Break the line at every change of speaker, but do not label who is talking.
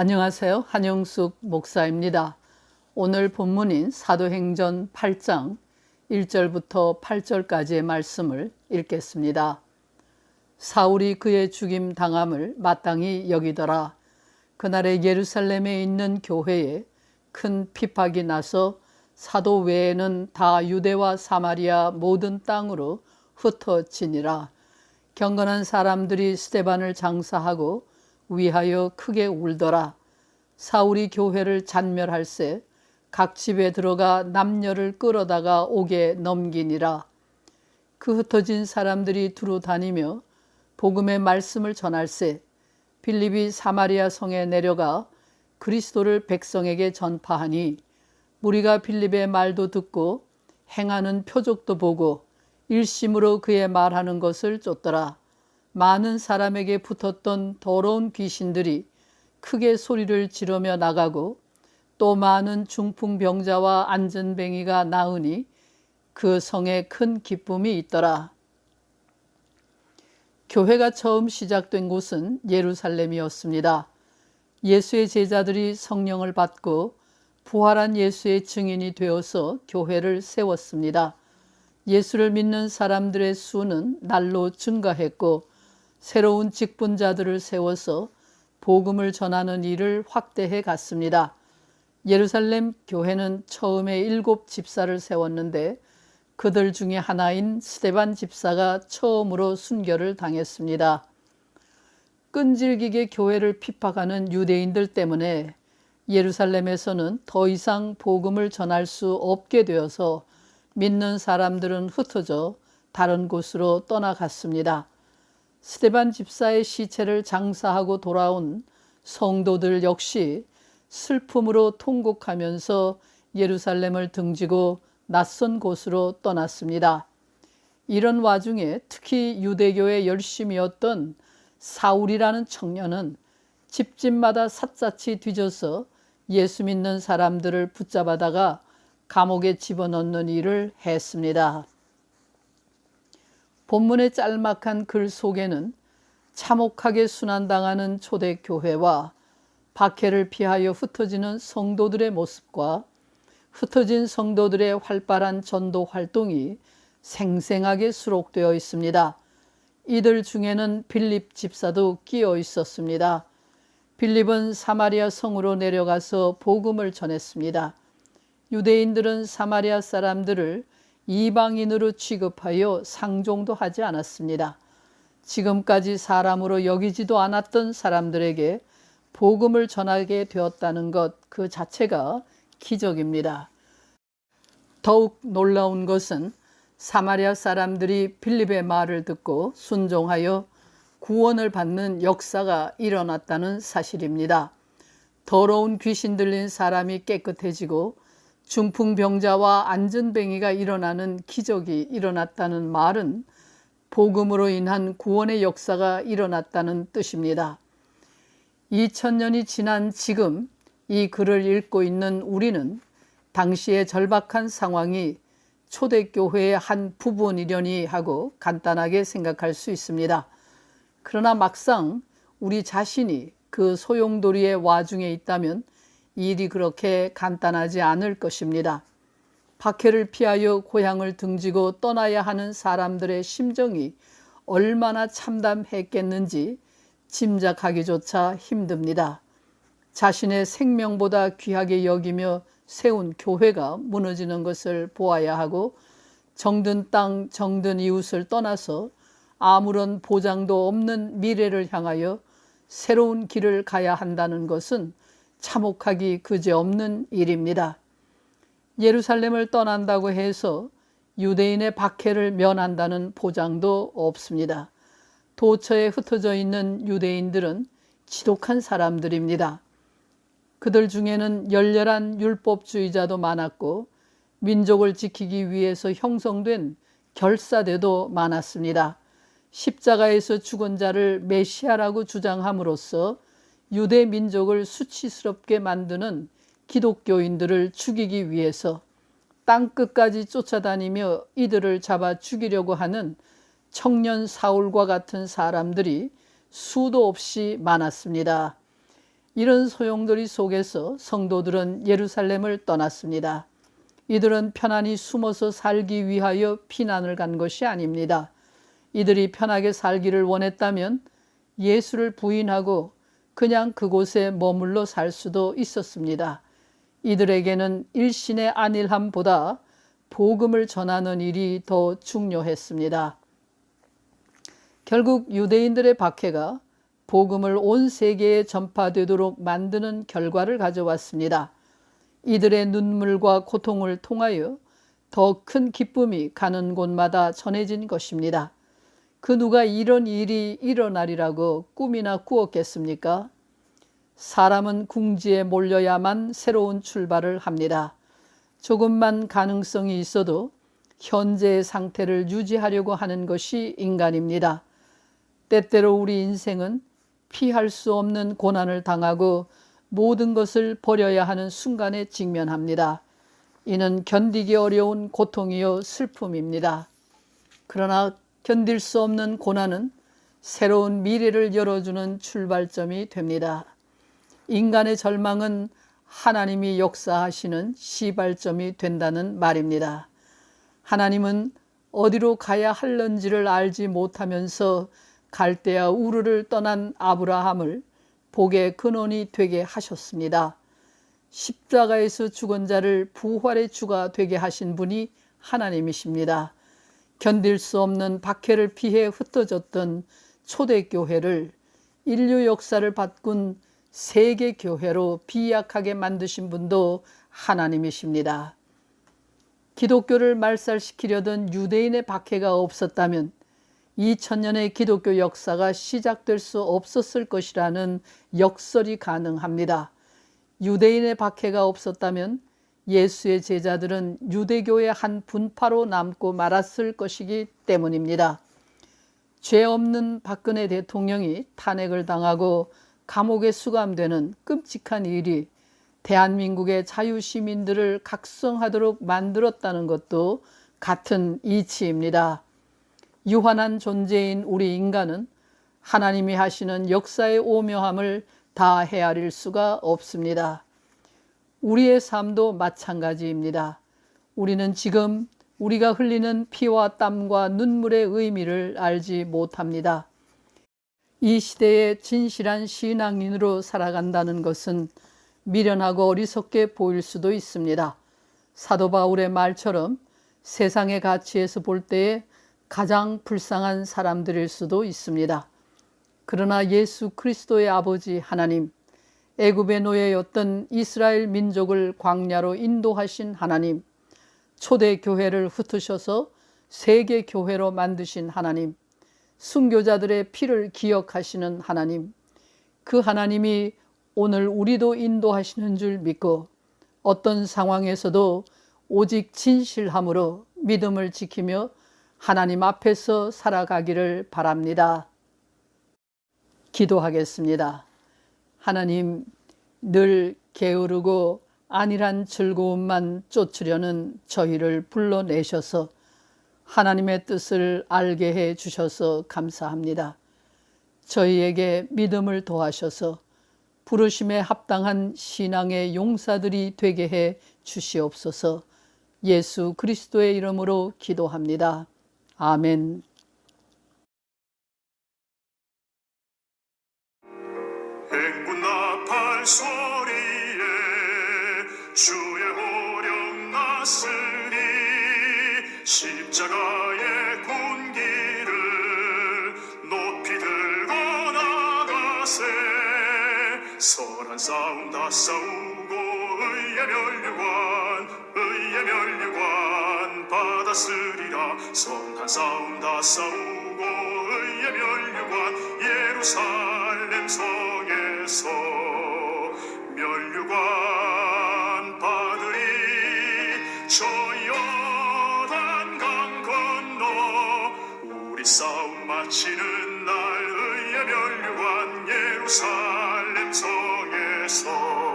안녕하세요. 한영숙 목사입니다. 오늘 본문인 사도행전 8장 1절부터 8절까지의 말씀을 읽겠습니다. 사울이 그의 죽임 당함을 마땅히 여기더라. 그날에 예루살렘에 있는 교회에 큰 핍박이 나서 사도 외에는 다 유대와 사마리아 모든 땅으로 흩어지니라. 경건한 사람들이 스데반을 장사하고 위하여 크게 울더라. 사울이 교회를 잔멸할세 각 집에 들어가 남녀를 끌어다가 옥에 넘기니라. 그 흩어진 사람들이 두루 다니며 복음의 말씀을 전할세 빌립이 사마리아 성에 내려가 그리스도를 백성에게 전파하니 무리가 빌립의 말도 듣고 행하는 표적도 보고 일심으로 그의 말하는 것을 쫓더라. 많은 사람에게 붙었던 더러운 귀신들이 크게 소리를 지르며 나가고 또 많은 중풍병자와 안전뱅이가 나으니 그 성에 큰 기쁨이 있더라. 교회가 처음 시작된 곳은 예루살렘이었습니다. 예수의 제자들이 성령을 받고 부활한 예수의 증인이 되어서 교회를 세웠습니다. 예수를 믿는 사람들의 수는 날로 증가했고 새로운 직분자들을 세워서 복음을 전하는 일을 확대해 갔습니다. 예루살렘 교회는 처음에 7 집사를 세웠는데 그들 중에 하나인 스데반 집사가 처음으로 순교를 당했습니다. 끈질기게 교회를 핍박하는 유대인들 때문에 예루살렘에서는 더 이상 복음을 전할 수 없게 되어서 믿는 사람들은 흩어져 다른 곳으로 떠나갔습니다. 스데반 집사의 시체를 장사하고 돌아온 성도들 역시 슬픔으로 통곡하면서 예루살렘을 등지고 낯선 곳으로 떠났습니다. 이런 와중에 특히 유대교의 열심이었던 사울이라는 청년은 집집마다 샅샅이 뒤져서 예수 믿는 사람들을 붙잡아다가 감옥에 집어넣는 일을 했습니다. 본문의 짤막한 글 속에는 참혹하게 순환당하는 초대교회와 박해를 피하여 흩어지는 성도들의 모습과 흩어진 성도들의 활발한 전도 활동이 생생하게 수록되어 있습니다. 이들 중에는 빌립 집사도 끼어 있었습니다. 빌립은 사마리아 성으로 내려가서 복음을 전했습니다. 유대인들은 사마리아 사람들을 이방인으로 취급하여 상종도 하지 않았습니다. 지금까지 사람으로 여기지도 않았던 사람들에게 복음을 전하게 되었다는 것 그 자체가 기적입니다. 더욱 놀라운 것은 사마리아 사람들이 빌립의 말을 듣고 순종하여 구원을 받는 역사가 일어났다는 사실입니다. 더러운 귀신 들린 사람이 깨끗해지고 중풍병자와 안전뱅이가 일어나는 기적이 일어났다는 말은 복음으로 인한 구원의 역사가 일어났다는 뜻입니다. 2000년이 지난 지금 이 글을 읽고 있는 우리는 당시의 절박한 상황이 초대교회의 한 부분이려니 하고 간단하게 생각할 수 있습니다. 그러나 막상 우리 자신이 그 소용돌이의 와중에 있다면 일이 그렇게 간단하지 않을 것입니다. 박해를 피하여 고향을 등지고 떠나야 하는 사람들의 심정이 얼마나 참담했겠는지 짐작하기조차 힘듭니다. 자신의 생명보다 귀하게 여기며 세운 교회가 무너지는 것을 보아야 하고 정든 땅, 정든 이웃을 떠나서 아무런 보장도 없는 미래를 향하여 새로운 길을 가야 한다는 것은 참혹하기 그지없는 일입니다. 예루살렘을 떠난다고 해서 유대인의 박해를 면한다는 보장도 없습니다. 도처에 흩어져 있는 유대인들은 지독한 사람들입니다. 그들 중에는 열렬한 율법주의자도 많았고 민족을 지키기 위해서 형성된 결사대도 많았습니다. 십자가에서 죽은 자를 메시아라고 주장함으로써 유대 민족을 수치스럽게 만드는 기독교인들을 죽이기 위해서 땅끝까지 쫓아다니며 이들을 잡아 죽이려고 하는 청년 사울과 같은 사람들이 수도 없이 많았습니다. 이런 소용돌이 속에서 성도들은 예루살렘을 떠났습니다. 이들은 편안히 숨어서 살기 위하여 피난을 간 것이 아닙니다. 이들이 편하게 살기를 원했다면 예수를 부인하고 그냥 그곳에 머물러 살 수도 있었습니다. 이들에게는 일신의 안일함보다 복음을 전하는 일이 더 중요했습니다. 결국 유대인들의 박해가 복음을 온 세계에 전파되도록 만드는 결과를 가져왔습니다. 이들의 눈물과 고통을 통하여 더 큰 기쁨이 가는 곳마다 전해진 것입니다. 그 누가 이런 일이 일어나리라고 꿈이나 꾸었겠습니까? 사람은 궁지에 몰려야만 새로운 출발을 합니다. 조금만 가능성이 있어도 현재의 상태를 유지하려고 하는 것이 인간입니다. 때때로 우리 인생은 피할 수 없는 고난을 당하고 모든 것을 버려야 하는 순간에 직면합니다. 이는 견디기 어려운 고통이요 슬픔입니다. 그러나 견딜 수 없는 고난은 새로운 미래를 열어주는 출발점이 됩니다. 인간의 절망은 하나님이 역사하시는 시발점이 된다는 말입니다. 하나님은 어디로 가야 할런지를 알지 못하면서 갈대아 우르를 떠난 아브라함을 복의 근원이 되게 하셨습니다. 십자가에서 죽은 자를 부활의 주가 되게 하신 분이 하나님이십니다. 견딜 수 없는 박해를 피해 흩어졌던 초대교회를 인류 역사를 바꾼 세계교회로 비약하게 만드신 분도 하나님이십니다. 기독교를 말살시키려던 유대인의 박해가 없었다면 2000년의 기독교 역사가 시작될 수 없었을 것이라는 역설이 가능합니다. 유대인의 박해가 없었다면 예수의 제자들은 유대교의 한 분파로 남고 말았을 것이기 때문입니다. 죄 없는 박근혜 대통령이 탄핵을 당하고 감옥에 수감되는 끔찍한 일이 대한민국의 자유시민들을 각성하도록 만들었다는 것도 같은 이치입니다. 유한한 존재인 우리 인간은 하나님이 하시는 역사의 오묘함을 다 헤아릴 수가 없습니다. 우리의 삶도 마찬가지입니다. 우리는 지금 우리가 흘리는 피와 땀과 눈물의 의미를 알지 못합니다. 이 시대의 진실한 신앙인으로 살아간다는 것은 미련하고 어리석게 보일 수도 있습니다. 사도 바울의 말처럼 세상의 가치에서 볼 때에 가장 불쌍한 사람들일 수도 있습니다. 그러나 예수 그리스도의 아버지 하나님, 애굽의 노예였던 이스라엘 민족을 광야로 인도하신 하나님, 초대교회를 흩으셔서 세계교회로 만드신 하나님, 순교자들의 피를 기억하시는 하나님, 그 하나님이 오늘 우리도 인도하시는 줄 믿고 어떤 상황에서도 오직 진실함으로 믿음을 지키며 하나님 앞에서 살아가기를 바랍니다. 기도하겠습니다. 하나님, 늘 게으르고 안일한 즐거움만 쫓으려는 저희를 불러내셔서 하나님의 뜻을 알게 해 주셔서 감사합니다. 저희에게 믿음을 더하셔서 부르심에 합당한 신앙의 용사들이 되게 해 주시옵소서. 예수 그리스도의 이름으로 기도합니다. 아멘.
행군 나팔 소리에 주의 오령 났으니 십자가의 군기를 높이 들고 나가세. 선한 싸움 다 싸우고 의의 면류관 받았으리라. 선한 싸움 다 싸우고 의의 면류관 예루살렘 성에서 면류관 받으리. 저 요단강 건너 우리 싸움 마치는 날 의의 면류관 예루살렘 성에서